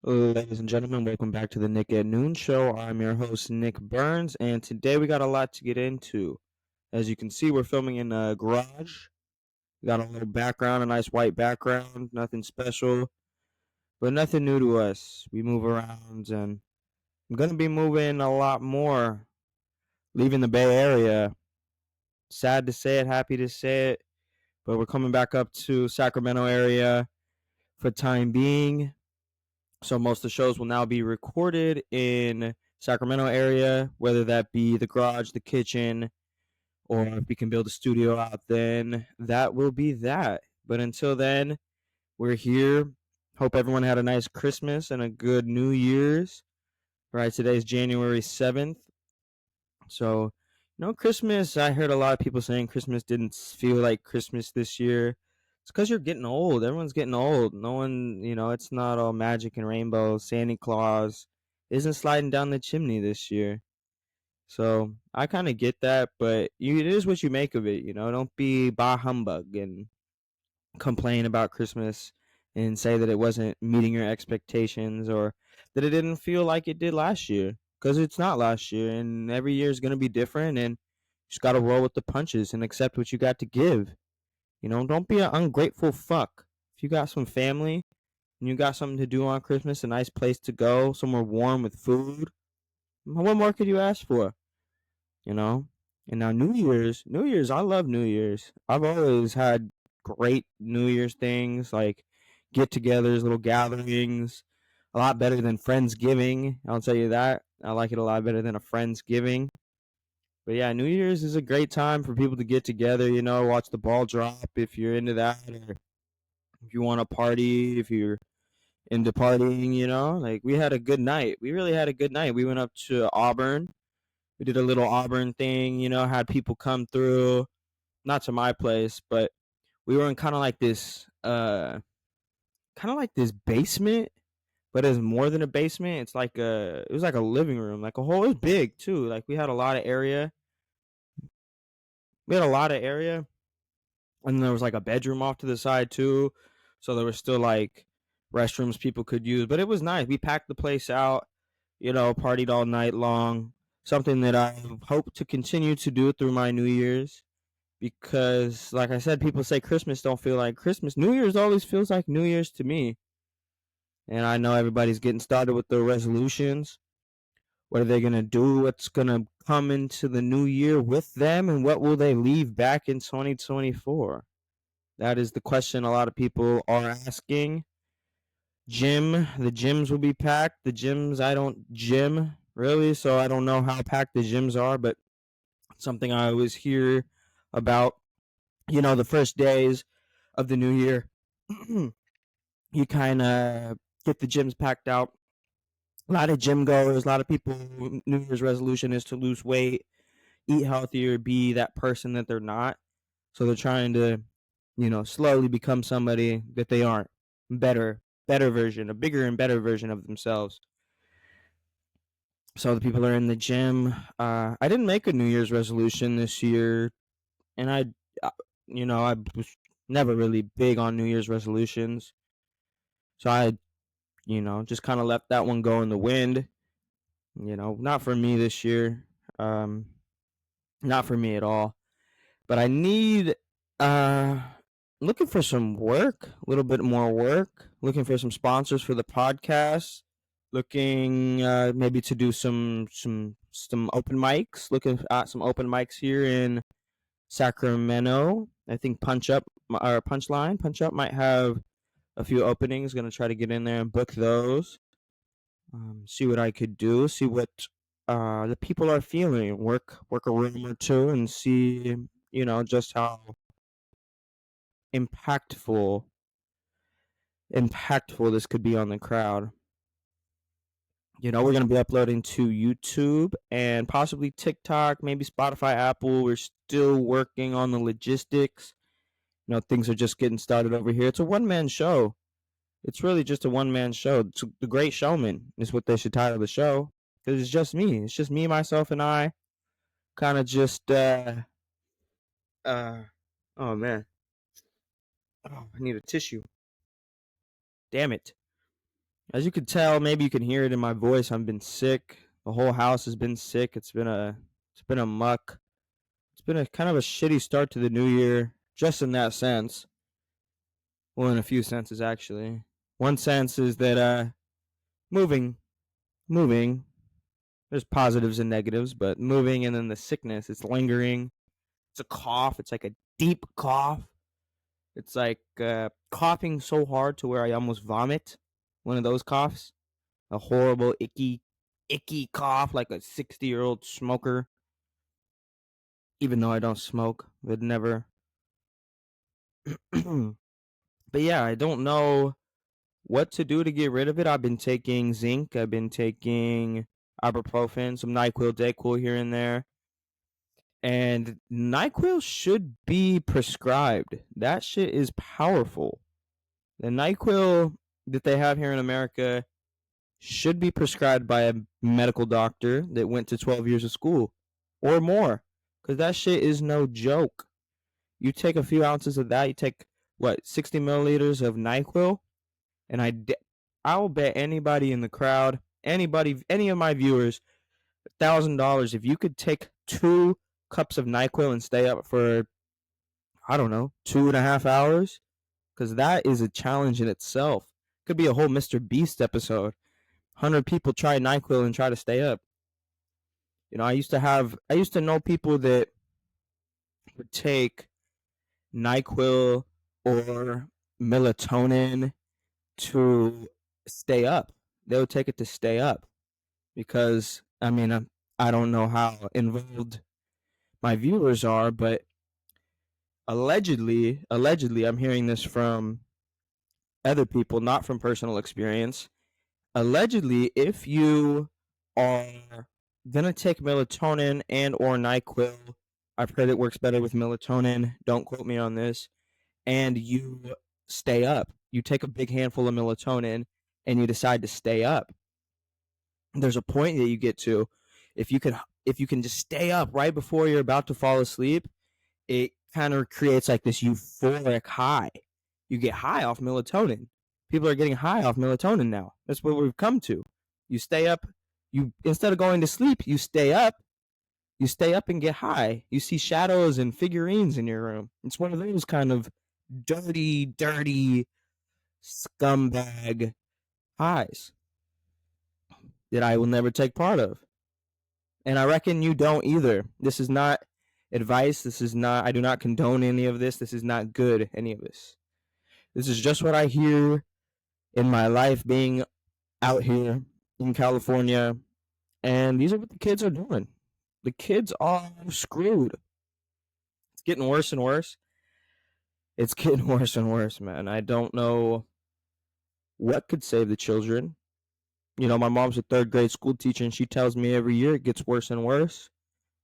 Ladies and gentlemen, welcome back to the Nick at Noon Show. I'm your host, Nick Burns, and today we got a lot to get into. As you can see, we're filming in a garage. We got a little background, a nice white background, nothing special, but nothing new to us. We move around, and I'm going to be moving a lot more, leaving the Bay Area. Sad to say it, happy to say it, but we're coming back up to Sacramento area for time being. So most of the shows will now be recorded in Sacramento area, whether that be the garage, the kitchen, or if we can build a studio out, then that will be that. But until then, we're here. Hope everyone had a nice Christmas and a good New Year's. Right, today's January 7th. So, Christmas, I heard a lot of people saying Christmas didn't feel like Christmas this year. It's because you're getting old. Everyone's getting old. No one, it's not all magic and rainbows. Santa Claus isn't sliding down the chimney this year. So I kind of get that, but it is what you make of it. Don't be bah humbug and complain about Christmas and say that it wasn't meeting your expectations or that it didn't feel like it did last year, because it's not last year, and every year is going to be different, and you just got to roll with the punches and accept what you got to give. Don't be an ungrateful fuck. If you got some family and you got something to do on Christmas, a nice place to go, somewhere warm with food, what more could you ask for? you know. And now New Year's, I love New Year's. I've always had great New Year's things like get-togethers, little gatherings. A lot better than Friendsgiving. I'll tell you that. I like it a lot better than a Friendsgiving. But yeah, New Year's is a great time for people to get together. Watch the ball drop if you're into that, or if you want to party, if you're into partying. Like we had a good night. We really had a good night. We went up to Auburn. We did a little Auburn thing, had people come through, not to my place, but we were in kind of like this basement, but it's more than a basement. It was like a living room, like a whole, it was big too. Like we had a lot of area. We had a lot of area, and there was like a bedroom off to the side too. So there was still like restrooms people could use, but it was nice. We packed the place out, partied all night long. Something that I hope to continue to do through my New Year's, because like I said, people say Christmas don't feel like Christmas. New Year's always feels like New Year's to me. And I know everybody's getting started with their resolutions. What are they going to do? What's going to come into the new year with them? And what will they leave back in 2024? That is the question a lot of people are asking. The gyms will be packed. The gyms, I don't gym really, so I don't know how packed the gyms are, but something I always hear about, the first days of the new year. You kind of get the gyms packed out. A lot of gym goers, a lot of people, New Year's resolution is to lose weight, eat healthier, be that person that they're not. So they're trying to, slowly become somebody that they aren't. Better version, a bigger and better version of themselves. So the people are in the gym. I didn't make a New Year's resolution this year, and I was never really big on New Year's resolutions. So I, just kind of left that one go in the wind. Not for me this year. Um, not for me at all. But I need looking for some work, a little bit more work, looking for some sponsors for the podcast, looking maybe to do some open mics, looking at some open mics here in Sacramento. I think Punch Up might have a few openings. Going to try to get in there and book those. See what I could do. See what the people are feeling. Work a room or two and see, just how impactful impactful this could be on the crowd. We're going to be uploading to YouTube and possibly TikTok, maybe Spotify, Apple. We're still working on the logistics. Things are just getting started over here. It's a one-man show. It's really just a one-man show. It's The Great Showman is what they should title the show, because it's just me. It's just me, myself, and I. Kind of just uh oh man. Oh, I need a tissue. Damn it. As you could tell, maybe you can hear it in my voice. I've been sick. The whole house has been sick. It's been a muck. It's been a kind of a shitty start to the new year, just in that sense. Well, in a few senses actually. One sense is that moving, moving. There's positives and negatives, but moving and then the sickness, it's lingering. It's a cough. It's like a deep cough. It's like coughing so hard to where I almost vomit. One of those coughs. A horrible, icky cough like a 60-year-old smoker. Even though I don't smoke, would never. But yeah, I don't know what to do to get rid of it. I've been taking zinc. I've been taking ibuprofen, some NyQuil, Dayquil here and there. And NyQuil should be prescribed. That shit is powerful. The NyQuil that they have here in America should be prescribed by a medical doctor that went to 12 years of school or more, because that shit is no joke. You take a few ounces of that, you take, 60 milliliters of NyQuil, and I will bet anybody in the crowd, any of my viewers, $1,000 if you could take 2 cups of NyQuil and stay up for, I don't know, 2.5 hours, because that is a challenge in itself. Could be a whole Mr. Beast episode. 100 people try NyQuil and try to stay up. I used to know people that would take NyQuil or melatonin to stay up. They would take it to stay up because, I don't know how involved my viewers are, but allegedly, I'm hearing this from other people, not from personal experience. Allegedly, if you are gonna take melatonin and or NyQuil, I've heard it works better with melatonin. Don't quote me on this. And you stay up. You take a big handful of melatonin and you decide to stay up. There's a point that you get to, if you can just stay up right before you're about to fall asleep, it kind of creates like this euphoric high. You get high off melatonin. People are getting high off melatonin now. That's what we've come to. You stay up. You, instead of going to sleep, you stay up. You stay up and get high. You see shadows and figurines in your room. It's one of those kind of dirty scumbag highs that I will never take part of. And I reckon you don't either. This is not advice. I do not condone any of this. This is not good, any of this. This is just what I hear in my life being out here in California. And these are what the kids are doing. The kids are screwed. It's getting worse and worse. It's getting worse and worse, man. I don't know what could save the children. My mom's a 3rd grade school teacher, and she tells me every year it gets worse and worse.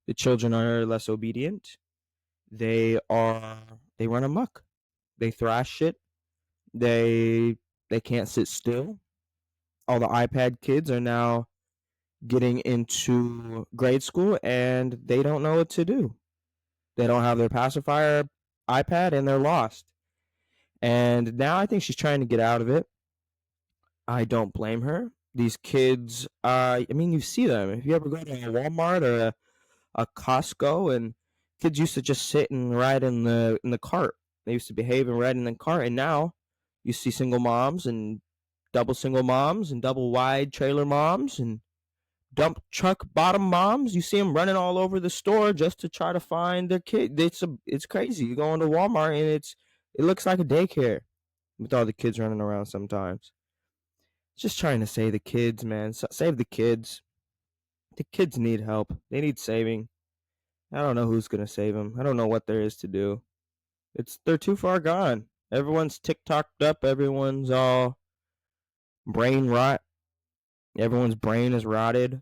The children are less obedient. They run amok. They thrash shit. They can't sit still. All the iPad kids are now getting into grade school, and they don't know what to do. They don't have their pacifier iPad, and they're lost. And now I think she's trying to get out of it. I don't blame her. These kids, you see them. If you ever go to a Walmart or a Costco, and kids used to just sit and ride in the cart. They used to behave and ride in the cart, and now you see single moms and double single moms and double wide trailer moms and dump truck bottom moms. You see them running all over the store just to try to find their kid. It's crazy. You go into Walmart and it looks like a daycare with all the kids running around sometimes. Just trying to save the kids, man. Save the kids. The kids need help. They need saving. I don't know who's gonna save them. I don't know what there is to do. They're too far gone. Everyone's TikToked up. Everyone's all brain rot. Everyone's brain is rotted.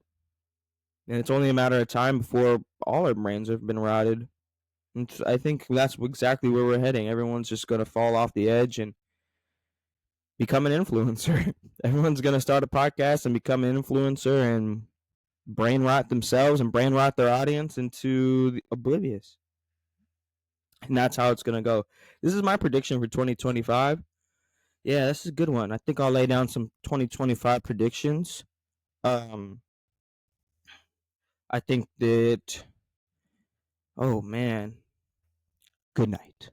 And it's only a matter of time before all our brains have been rotted. And I think that's exactly where we're heading. Everyone's just going to fall off the edge and become an influencer. Everyone's going to start a podcast and become an influencer and brain rot themselves and brain rot their audience into oblivious. And that's how it's going to go. This is my prediction for 2025. Yeah, this is a good one. I think I'll lay down some 2025 predictions. Um, I think that, oh man, good night.